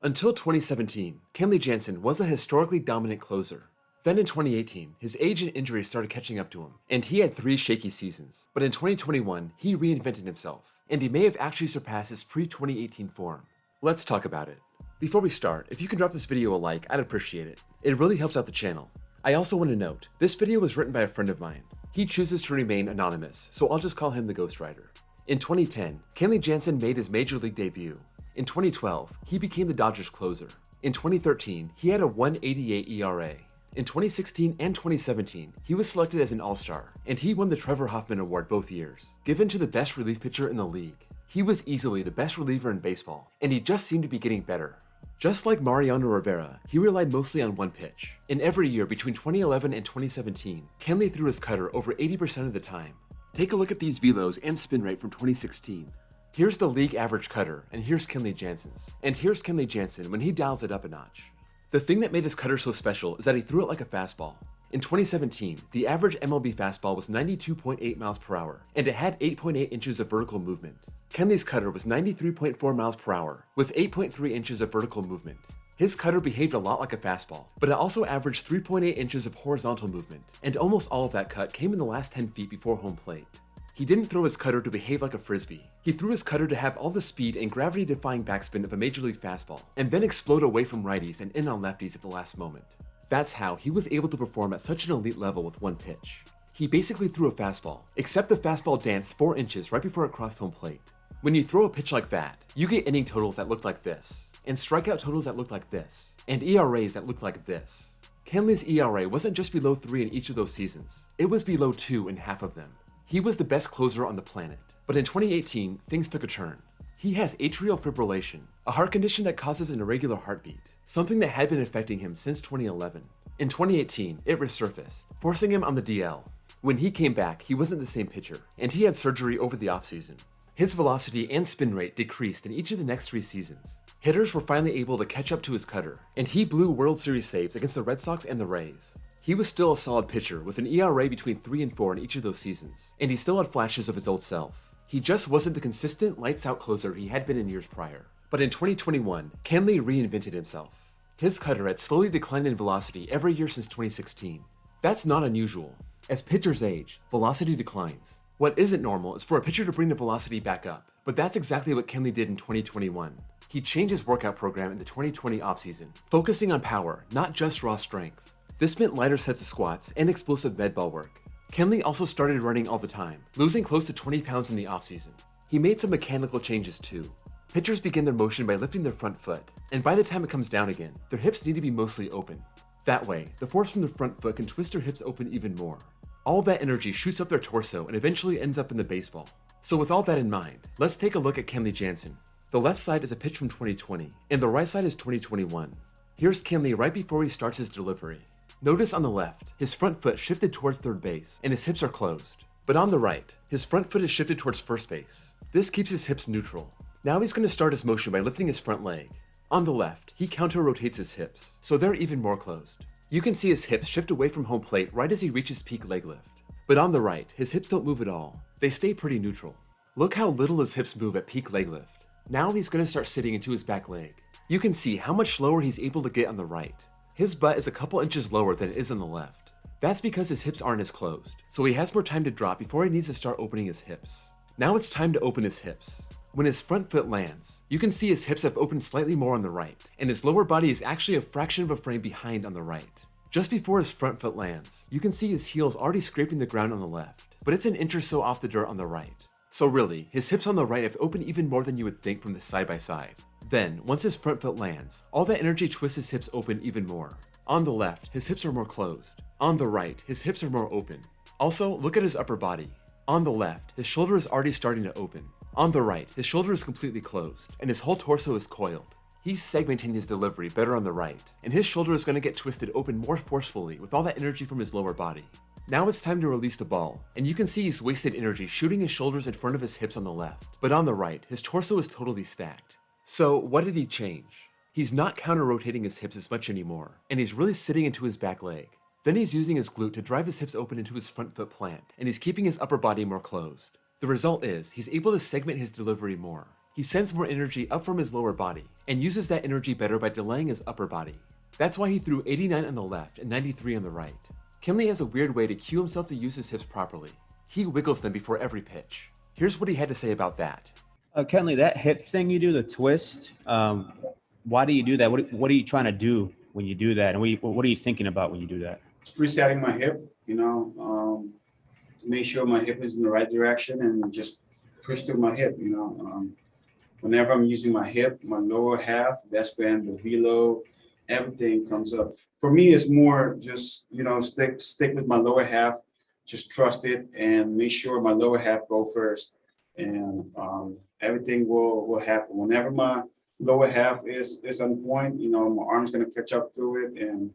Until 2017, Kenley Jansen was a historically dominant closer. Then in 2018, his age and injuries started catching up to him, and he had 3 shaky seasons. But in 2021, he reinvented himself, and he may have actually surpassed his pre-2018 form. Let's talk about it. Before we start, if you can drop this video a like, I'd appreciate it. It really helps out the channel. I also want to note, this video was written by a friend of mine. He chooses to remain anonymous, so I'll just call him the ghostwriter. In 2010, Kenley Jansen made his major league debut. In 2012, he became the Dodgers closer. In 2013, he had a 1.88 ERA. In 2016 and 2017, he was selected as an All-Star, and he won the Trevor Hoffman Award both years, given to the best relief pitcher in the league. He was easily the best reliever in baseball, and he just seemed to be getting better. Just like Mariano Rivera, he relied mostly on one pitch. In every year between 2011 and 2017, Kenley threw his cutter over 80% of the time. Take a look at these velos and spin rate from 2016. Here's the league average cutter, and here's Kenley Jansen's. And here's Kenley Jansen when he dials it up a notch. The thing that made his cutter so special is that he threw it like a fastball. In 2017, the average MLB fastball was 92.8 miles per hour, and it had 8.8 inches of vertical movement. Kenley's cutter was 93.4 miles per hour, with 8.3 inches of vertical movement. His cutter behaved a lot like a fastball, but it also averaged 3.8 inches of horizontal movement, and almost all of that cut came in the last 10 feet before home plate. He didn't throw his cutter to behave like a frisbee. He threw his cutter to have all the speed and gravity-defying backspin of a major league fastball, and then explode away from righties and in on lefties at the last moment. That's how he was able to perform at such an elite level with one pitch. He basically threw a fastball, except the fastball danced 4 inches right before it crossed home plate. When you throw a pitch like that, you get inning totals that look like this, and strikeout totals that look like this, and ERAs that look like this. Kenley's ERA wasn't just below 3 in each of those seasons, it was below 2 in half of them. He was the best closer on the planet, but in 2018, things took a turn. He has atrial fibrillation, a heart condition that causes an irregular heartbeat, something that had been affecting him since 2011. In 2018, it resurfaced, forcing him on the DL. When he came back, he wasn't the same pitcher, and he had surgery over the offseason. His velocity and spin rate decreased in each of the next 3 seasons. Hitters were finally able to catch up to his cutter, and he blew World Series saves against the Red Sox and the Rays. He was still a solid pitcher with an ERA between 3 and 4 in each of those seasons, and he still had flashes of his old self. He just wasn't the consistent lights-out closer he had been in years prior. But in 2021, Kenley reinvented himself. His cutter had slowly declined in velocity every year since 2016. That's not unusual. As pitchers age, velocity declines. What isn't normal is for a pitcher to bring the velocity back up, but that's exactly what Kenley did in 2021. He changed his workout program in the 2020 offseason, focusing on power, not just raw strength. This meant lighter sets of squats and explosive med ball work. Kenley also started running all the time, losing close to 20 pounds in the offseason. He made some mechanical changes too. Pitchers begin their motion by lifting their front foot, and by the time it comes down again, their hips need to be mostly open. That way, the force from the front foot can twist their hips open even more. All that energy shoots up their torso and eventually ends up in the baseball. So with all that in mind, let's take a look at Kenley Jansen. The left side is a pitch from 2020, and the right side is 2021. Here's Kenley right before he starts his delivery. Notice on the left, his front foot shifted towards third base, and his hips are closed. But on the right, his front foot is shifted towards first base. This keeps his hips neutral. Now he's going to start his motion by lifting his front leg. On the left, he counter-rotates his hips, so they're even more closed. You can see his hips shift away from home plate right as he reaches peak leg lift. But on the right, his hips don't move at all. They stay pretty neutral. Look how little his hips move at peak leg lift. Now he's going to start sitting into his back leg. You can see how much lower he's able to get on the right. His butt is a couple inches lower than it is on the left. That's because his hips aren't as closed, so he has more time to drop before he needs to start opening his hips. Now it's time to open his hips. When his front foot lands, you can see his hips have opened slightly more on the right, and his lower body is actually a fraction of a frame behind on the right. Just before his front foot lands, you can see his heels already scraping the ground on the left, but it's an inch or so off the dirt on the right. So really, his hips on the right have opened even more than you would think from this side by side. Then, once his front foot lands, all that energy twists his hips open even more. On the left, his hips are more closed. On the right, his hips are more open. Also, look at his upper body. On the left, his shoulder is already starting to open. On the right, his shoulder is completely closed, and his whole torso is coiled. He's segmenting his delivery better on the right, and his shoulder is going to get twisted open more forcefully with all that energy from his lower body. Now it's time to release the ball, and you can see he's wasted energy shooting his shoulders in front of his hips on the left, but on the right, his torso is totally stacked. So what did he change? He's not counter-rotating his hips as much anymore, and he's really sitting into his back leg. Then he's using his glute to drive his hips open into his front foot plant, and he's keeping his upper body more closed. The result is, he's able to segment his delivery more. He sends more energy up from his lower body and uses that energy better by delaying his upper body. That's why he threw 89 on the left and 93 on the right. Kenley has a weird way to cue himself to use his hips properly. He wiggles them before every pitch. Here's what he had to say about that. Kenley, that hip thing you do, the twist, why do you do that? What are you trying to do when you do that? And what are you thinking about when you do that? Resetting my hip, to make sure my hip is in the right direction and just push through my hip, Whenever I'm using my hip, my lower half, that's when the velo, everything comes up. For me, it's more just, stick with my lower half, just trust it and make sure my lower half go first. And everything will happen. Whenever my lower half is on point, my arm's gonna catch up through it and,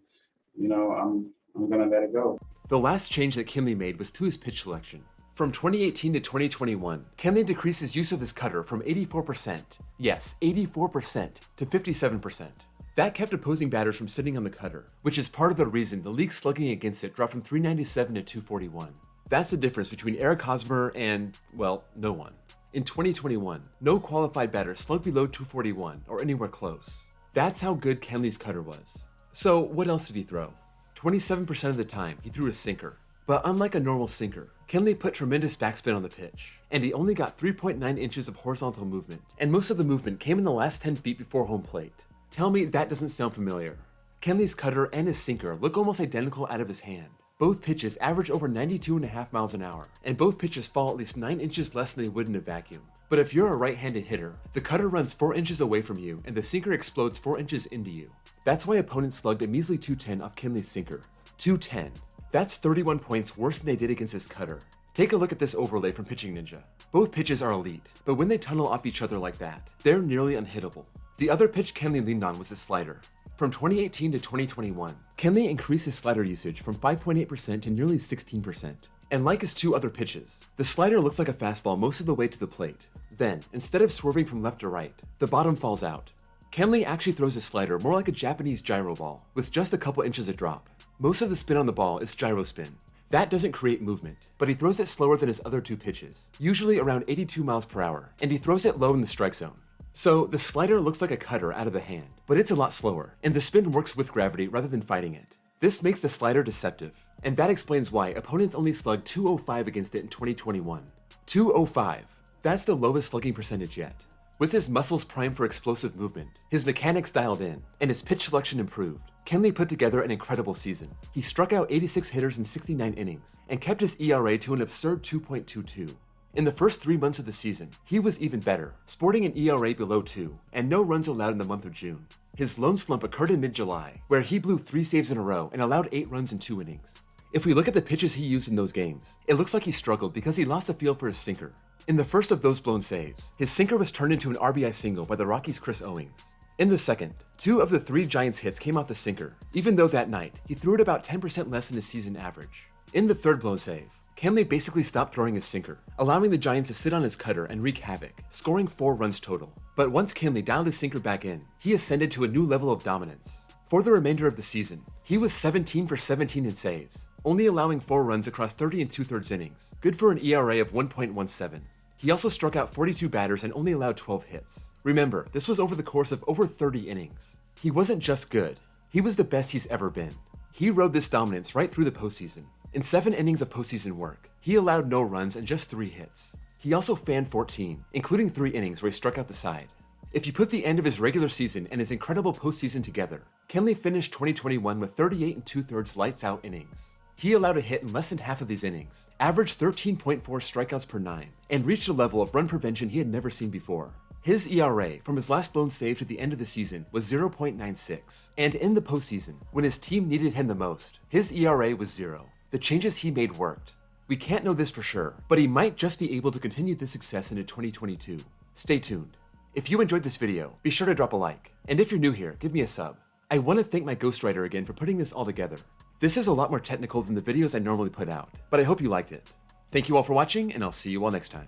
I'm gonna let it go. The last change that Kenley made was to his pitch selection. From 2018 to 2021, Kenley decreased his use of his cutter from 84%, yes, 84%, to 57%. That kept opposing batters from sitting on the cutter, which is part of the reason the league slugging against it dropped from 397 to 241. That's the difference between Eric Hosmer and, well, no one. In 2021, no qualified batter slugged below 241 or anywhere close. That's how good Kenley's cutter was. So what else did he throw? 27% of the time, he threw a sinker. But unlike a normal sinker, Kenley put tremendous backspin on the pitch, and he only got 3.9 inches of horizontal movement, and most of the movement came in the last 10 feet before home plate. Tell me that doesn't sound familiar. Kenley's cutter and his sinker look almost identical out of his hand. Both pitches average over 92.5 miles an hour, and both pitches fall at least 9 inches less than they would in a vacuum. But if you're a right-handed hitter, the cutter runs 4 inches away from you, and the sinker explodes 4 inches into you. That's why opponents slugged a measly 210 off Kenley's sinker. 210. That's 31 points worse than they did against his cutter. Take a look at this overlay from Pitching Ninja. Both pitches are elite, but when they tunnel off each other like that, they're nearly unhittable. The other pitch Kenley leaned on was his slider. From 2018 to 2021, Kenley increased his slider usage from 5.8% to nearly 16%. And like his two other pitches, the slider looks like a fastball most of the way to the plate. Then, instead of swerving from left to right, the bottom falls out. Kenley actually throws his slider more like a Japanese gyro ball, with just a couple inches of drop. Most of the spin on the ball is gyro spin. That doesn't create movement, but he throws it slower than his other two pitches, usually around 82 miles per hour, and he throws it low in the strike zone. So the slider looks like a cutter out of the hand, but it's a lot slower, and the spin works with gravity rather than fighting it. This makes the slider deceptive, and that explains why opponents only slugged 205 against it in 2021. 205. That's the lowest slugging percentage yet. With his muscles primed for explosive movement, his mechanics dialed in, and his pitch selection improved, Kenley put together an incredible season. He struck out 86 hitters in 69 innings, and kept his ERA to an absurd 2.22. In the first 3 months of the season, he was even better, sporting an ERA below 2, and no runs allowed in the month of June. His lone slump occurred in mid-July, where he blew 3 saves in a row and allowed 8 runs in 2 innings. If we look at the pitches he used in those games, it looks like he struggled because he lost the feel for his sinker. In the first of those blown saves, his sinker was turned into an RBI single by the Rockies' Chris Owings. In the second, 2 of the 3 Giants hits came off the sinker, even though that night, he threw it about 10% less than his season average. In the third blown save, Kenley basically stopped throwing his sinker, allowing the Giants to sit on his cutter and wreak havoc, scoring 4 runs total. But once Kenley dialed his sinker back in, he ascended to a new level of dominance. For the remainder of the season, he was 17 for 17 in saves, only allowing 4 runs across 30 2/3 innings, good for an ERA of 1.17. He also struck out 42 batters and only allowed 12 hits. Remember, this was over the course of over 30 innings. He wasn't just good, he was the best he's ever been. He rode this dominance right through the postseason. In 7 innings of postseason work, he allowed no runs and just 3 hits. He also fanned 14, including 3 innings where he struck out the side. If you put the end of his regular season and his incredible postseason together, Kenley finished 2021 with 38 2/3 lights out innings. He allowed a hit in less than half of these innings, averaged 13.4 strikeouts per 9, and reached a level of run prevention he had never seen before. His ERA from his last blown save to the end of the season was 0.96, and in the postseason, when his team needed him the most, his ERA was 0. The changes he made worked. We can't know this for sure, but he might just be able to continue this success into 2022. Stay tuned. If you enjoyed this video, be sure to drop a like, and if you're new here, give me a sub. I want to thank my ghostwriter again for putting this all together. This is a lot more technical than the videos I normally put out, but I hope you liked it. Thank you all for watching, and I'll see you all next time.